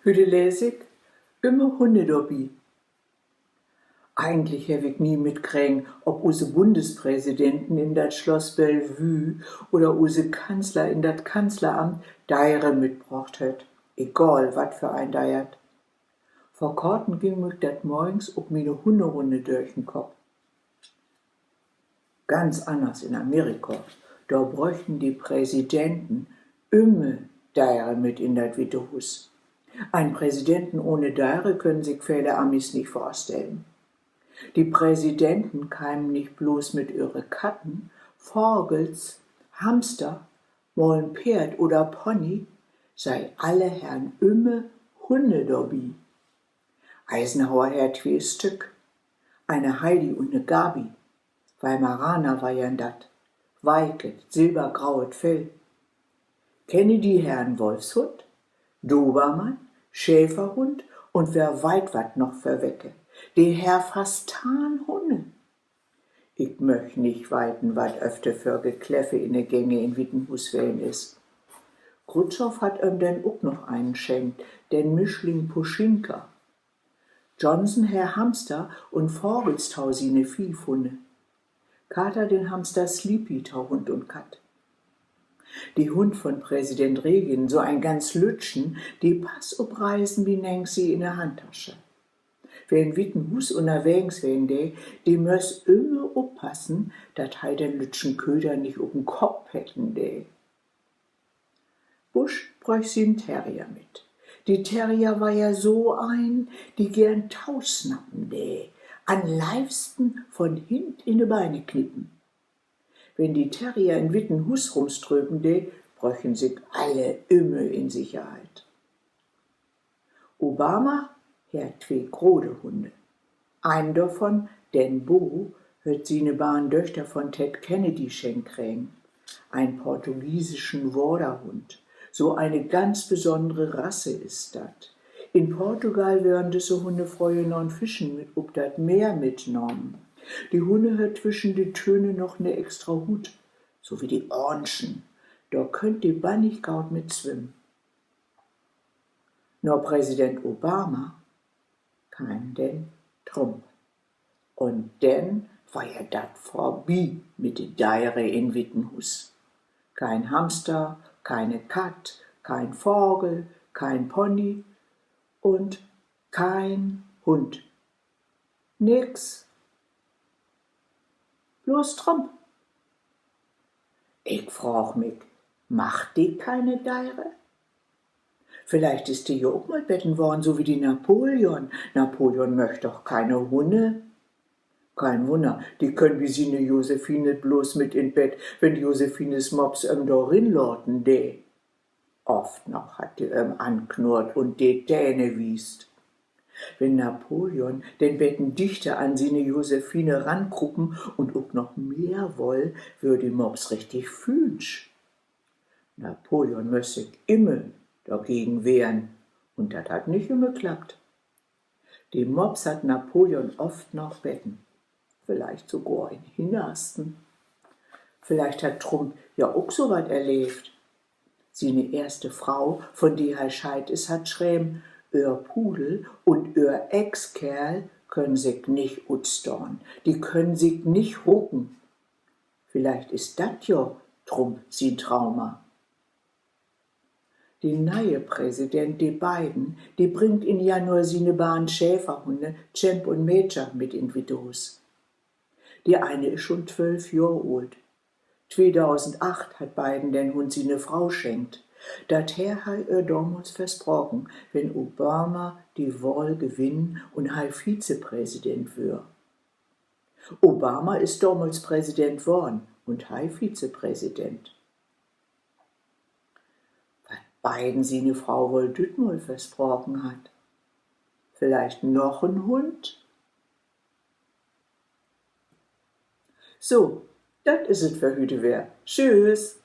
Heute lese ich immer Hunde dabei. Eigentlich habe ich nie mitkriegen, ob unsere Bundespräsidenten in das Schloss Bellevue oder unsere Kanzler in das Kanzleramt Deiere mitgebracht hat. Egal, wat für ein Deiert. Vor Korten ging mir dat morgens ob meine Hunderunde durch den Kopf. Ganz anders in Amerika. Da bräuchten die Präsidenten immer Deiere mit in dat Witte Hus. Ein Präsidenten ohne Deiere können sich viele Amis nicht vorstellen. Die Präsidenten keimen nicht bloß mit ihre Katten, Vogels, Hamster, mal ein Pferd oder Pony, sei alle Herren immer Hunde dabei. Eisenhower hat 2 Stück, eine Heidi und eine Gabi, Weimaraner war ja dat, weiket, silbergrauet Fell. Kennedy Herrn Wolfshund, Dobermann, Schäferhund und wer weit wat noch verwecke, die Herr Fastanhunde. Ich möcht nicht weiten, wat öfter für Gekläffe in de Gänge in Wittenhus wählen is. Khrushchev hat denn auch noch einen schenkt, den Mischling Puschinka. Johnson Herr Hamster und Vogelstau sine Viehfunde. Carter den Hamster Sleepy Tau Hund und Kat. Die Hund von Präsident Reagan, so ein ganz Lütschen, die pass obreisen wie Nancy in der Handtasche. Wer in Wittenhus unterwegs wegen die mös immer oppassen, dat hei den Lütschen Köder nicht ob'n Kopf hätten Busch bräuch sie n Terrier mit. Die Terrier war ja so ein, die gern tausnappen an liebsten von hint in de Beine knippen. Wenn die Terrier in Wittenhus rumströben bräuchen sich alle immer in Sicherheit. Obama hat 2 große Hunde. Einen davon, den Bo, hat seine beiden Töchter von Ted Kennedy schenkt kriegen. Einen portugiesischen Borderhund. So eine ganz besondere Rasse ist dat. In Portugal werden diese Hunde früher noch Fischen mit ob dat Meer mitgenommen. Die Hunde hat zwischen die Töne noch ne extra Hut, so wie die Orangen. Da könnt die Banniggaut mit schwimmen. Nur Präsident Obama kein den Trump. Und denn war ja dat vorbei mit de Deiere in Wittenhus. Kein Hamster, keine Kat, kein Vogel, kein Pony und kein Hund. Nix. Bloß Trump. Ich frag mich, macht die keine Deiere? Vielleicht ist die ja auch mal betten worden, so wie die Napoleon. Napoleon möchte doch keine Hunde. Kein Wunder, die können wie sie ne Josephine bloß mit in Bett, wenn Josephines Mops dorin lorten Oft noch hat die anknurrt und die Täne wiest. Wenn Napoleon den Betten dichter an seine Josephine rankruppen und auch noch mehr woll, würde die Mops richtig fühlsch. Napoleon müsse immer dagegen wehren, und das hat nicht immer geklappt. Die Mops hat Napoleon oft noch betten, vielleicht sogar in Hintersten. Vielleicht hat Trump ja auch so wat erlebt. Seine erste Frau, von die er scheid is, hat schräm, ihr Pudel und ihr Ex-Kerl können sich nicht utstorn, die können sich nicht rucken. Vielleicht ist dat ja Trump sein Trauma. Die neue Präsident, die beiden, die bringt in Januar seine beiden Schäferhunde, Champ und Major, mit in Wittenhus. Die eine ist schon 12 Jahre alt. 2008 hat beiden den Hund seine Frau schenkt. Daher hat er damals versprochen, wenn Obama die Wahl gewinnen und Vizepräsident wird. Obama ist damals Präsident worden und Vizepräsident. Beiden seine Frau wohl dütmal versprochen hat. Vielleicht noch ein Hund? So, das is es für heute wär. Tschüss!